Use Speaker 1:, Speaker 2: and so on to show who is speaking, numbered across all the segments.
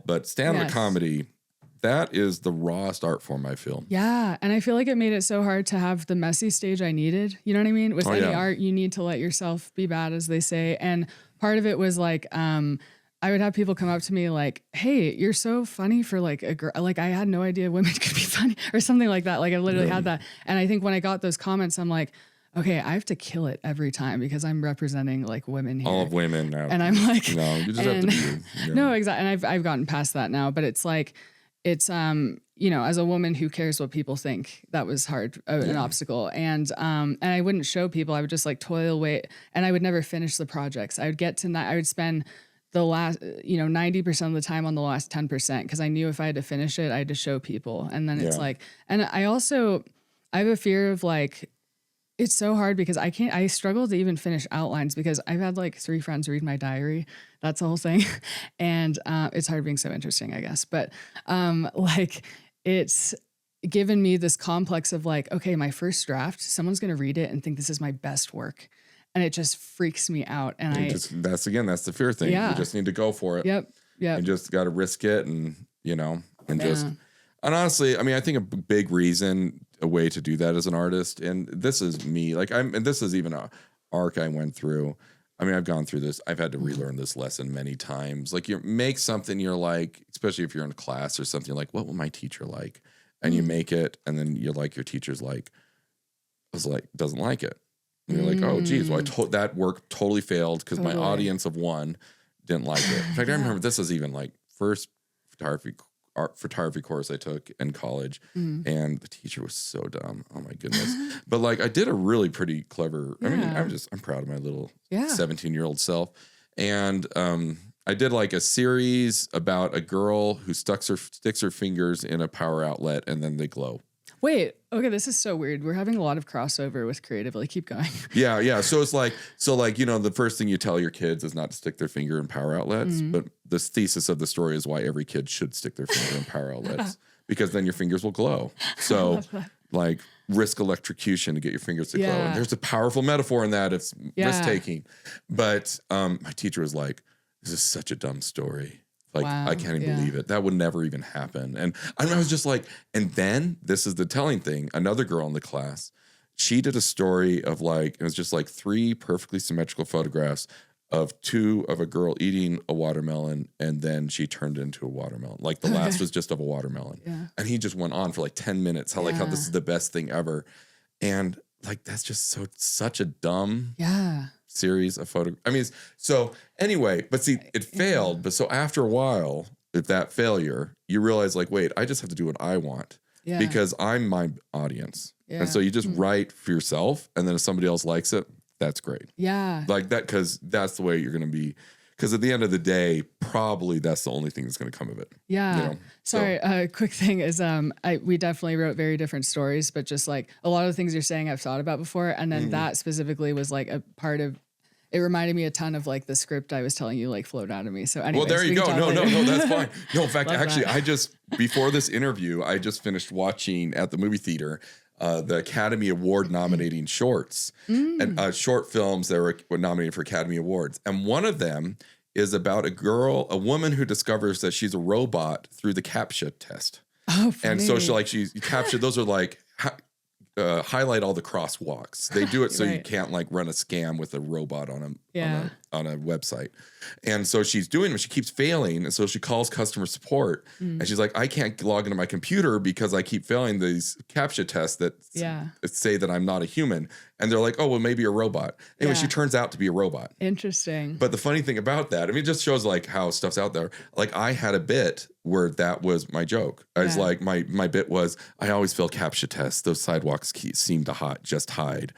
Speaker 1: but stand-up comedy, that is the rawest art form, I feel.
Speaker 2: Yeah. And I feel like it made it so hard to have the messy stage I needed. You know what I mean? With any art, you need to let yourself be bad, as they say. And part of it was like, I would have people come up to me like, hey, you're so funny for like a girl. Like, I had no idea women could be funny or something like that. Like, I literally had that. And I think when I got those comments, I'm like, okay, I have to kill it every time because I'm representing like women here.
Speaker 1: All of women now.
Speaker 2: And I'm like,
Speaker 1: no, you just have to be.
Speaker 2: No, exactly. And I've gotten past that now, but it's like, it's, you know, as a woman who cares what people think, that was hard, an obstacle. And I wouldn't show people. I would just like toil away, and I would never finish the projects. I would get to, I would spend the last, 90% of the time on the last 10%, because I knew if I had to finish it, I had to show people. And then it's like, and I have a fear of like, it's so hard because I struggle to even finish outlines because I've had like 3 friends read my diary. That's the whole thing. And it's hard being so interesting, I guess. But like, it's given me this complex of like, okay, my first draft, someone's going to read it and think this is my best work. And it just freaks me out. And
Speaker 1: that's the fear thing.
Speaker 2: Yeah.
Speaker 1: You just need to go for it.
Speaker 2: Yep.
Speaker 1: You just got to risk it and honestly, I mean, I think a big reason, a way to do that as an artist, and this is me, and this is even a arc I went through. I mean, I've gone through this. I've had to relearn this lesson many times. Like, you make something, you're like, especially if you're in a class or something, you're like, what will my teacher like? And you make it, and then you're like, your teacher's like, doesn't like it. And you're like, oh, geez, well, that work totally failed because my audience of one didn't like it. In fact, I remember this is even like first photography course I took in college, and the teacher was so dumb. Oh my goodness. But like, I did a really pretty clever, I mean, I'm proud of my little 17-year-old self. And I did like a series about a girl who sticks her fingers in a power outlet and then they glow.
Speaker 2: Wait, okay, this is so weird. We're having a lot of crossover with Creatively. Keep going. Yeah.
Speaker 1: So it's like, the first thing you tell your kids is not to stick their finger in power outlets. But the thesis of the story is why every kid should stick their finger in power outlets, because then your fingers will glow. So like, risk electrocution to get your fingers to glow. And there's a powerful metaphor in that. It's risk taking. But my teacher was like, this is such a dumb story. Like, I can't even believe it. That would never even happen. And I was just like, and then this is the telling thing. Another girl in the class, she did a story of like, it was just like 3 perfectly symmetrical photographs of a girl eating a watermelon, and then she turned into a watermelon. Like, the last was just of a watermelon. Yeah. And he just went on for like 10 minutes, how this is the best thing ever. And like, that's just such a dumb series of photos. I mean, so anyway, but see, it failed. But so after a while, with that failure, you realize like, wait, I just have to do what I want because I'm my audience. Yeah. And so you just write for yourself. And then if somebody else likes it, that's great. Yeah. Like that, because that's the way you're going to be. Because at the end of the day, probably that's the only thing that's going to come of it. Yeah. Sorry,
Speaker 2: quick thing is we definitely wrote very different stories, but just like a lot of the things you're saying I've thought about before. And then that specifically was like a part of, it reminded me a ton of like the script I was telling you like flowed out of me. So anyways,
Speaker 1: well, there you go. No, that's fine. No, in fact, actually, before this interview, I just finished watching at the movie theater the Academy Award nominating shorts and short films that were nominated for Academy Awards. And one of them is about a woman who discovers that she's a robot through the CAPTCHA test. Oh, funny. And so she CAPTCHA, those are like, highlight all the crosswalks. They do it so you can't like run a scam with a robot on a website. And so she's doing it, she keeps failing. And so she calls customer support and she's like, I can't log into my computer because I keep failing these CAPTCHA tests that say that I'm not a human. And they're like, oh, well, maybe a robot. Anyway, she turns out to be a robot.
Speaker 2: Interesting.
Speaker 1: But the funny thing about that, I mean, it just shows like how stuff's out there. Like, I had a bit where that was my joke. I was like, my bit was, I always fail CAPTCHA tests. Those sidewalks seem to hide.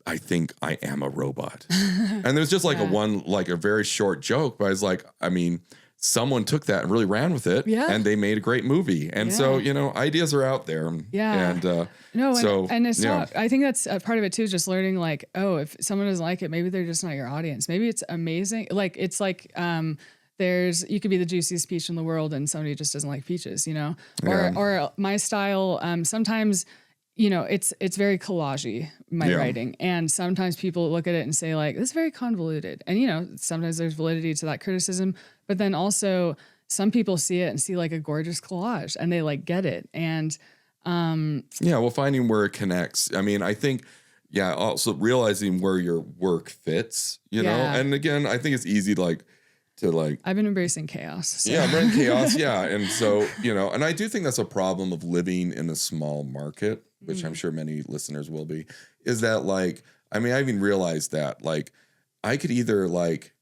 Speaker 1: I think I am a robot. And there's just like a very short joke, but I was like, I mean, someone took that and really ran with it and they made a great movie. And so, ideas are out there. Yeah. And
Speaker 2: and it's not, I think that's a part of it too, is just learning like, oh, if someone doesn't like it, maybe they're just not your audience. Maybe it's amazing. Like, it's like, you could be the juiciest peach in the world and somebody just doesn't like peaches, or my style. Sometimes, it's very collagey, my writing. And sometimes people look at it and say like, this is very convoluted. And, sometimes there's validity to that criticism, but then also some people see it and see like a gorgeous collage and they like get it. And
Speaker 1: yeah, well, finding where it connects. I mean, I think, yeah, also realizing where your work fits, you know, and again, I think it's easy to
Speaker 2: I've been embracing chaos. So.
Speaker 1: Yeah, I'm running chaos. Yeah. And so, you know, and I do think that's a problem of living in a small market, which I'm sure many listeners will be, is that like, I mean, I even realized that like I could either like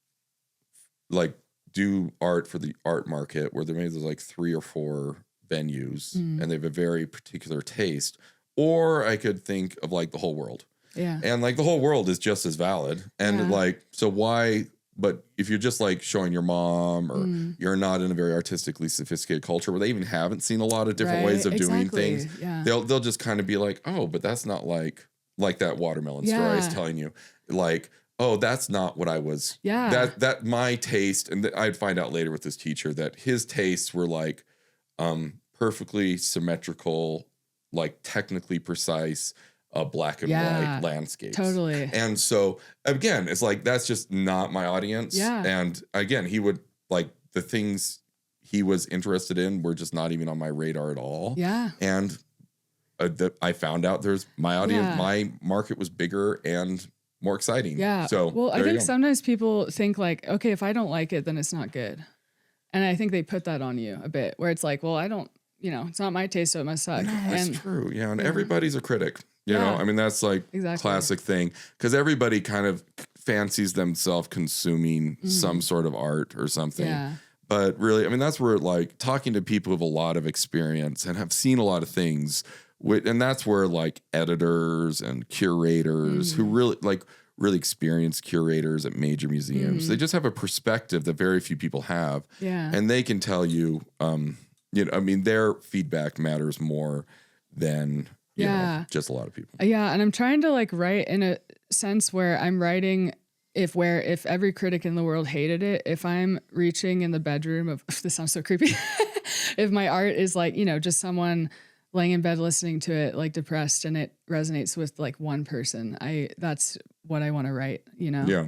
Speaker 1: do art for the art market where there's like 3 or 4 venues and they have a very particular taste, or I could think of like the whole world.
Speaker 2: Yeah.
Speaker 1: And like the whole world is just as valid. And like, so why, but if you're just like showing your mom or you're not in a very artistically sophisticated culture where they even haven't seen a lot of different ways of doing things, they'll just kind of be like, oh, but that's not like that watermelon story I was telling you. Like, oh, that's not what I was. Yeah. That my taste, and I'd find out later with this teacher that his tastes were like perfectly symmetrical, like technically precise, black and white landscapes.
Speaker 2: Totally.
Speaker 1: And so again, it's like that's just not my audience.
Speaker 2: Yeah.
Speaker 1: And again, he would like the things he was interested in were just not even on my radar at all.
Speaker 2: Yeah.
Speaker 1: And I found out there's my audience, my market was bigger and more exciting.
Speaker 2: Yeah.
Speaker 1: So
Speaker 2: well, I think sometimes people think like, okay, if I don't like it, then it's not good. And I think they put that on you a bit where it's like, well, I don't, you know, it's not my taste, so it must suck.
Speaker 1: No, that's true. Yeah. And everybody's a critic. You know, I mean, that's like classic thing because everybody kind of fancies themselves consuming some sort of art or something. Yeah. But really, I mean, that's where like talking to people who have a lot of experience and have seen a lot of things. And that's where like editors and curators who really experienced curators at major museums, they just have a perspective that very few people have.
Speaker 2: Yeah.
Speaker 1: And they can tell you, you know, I mean, their feedback matters more than, you know, just a lot of people.
Speaker 2: Yeah. And I'm trying to like write in a sense where I'm writing if every critic in the world hated it, if I'm reaching in the bedroom of, this sounds so creepy, if my art is like, you know, just someone laying in bed listening to it like depressed and it resonates with like one person, that's what I want to write, you know?
Speaker 1: Yeah.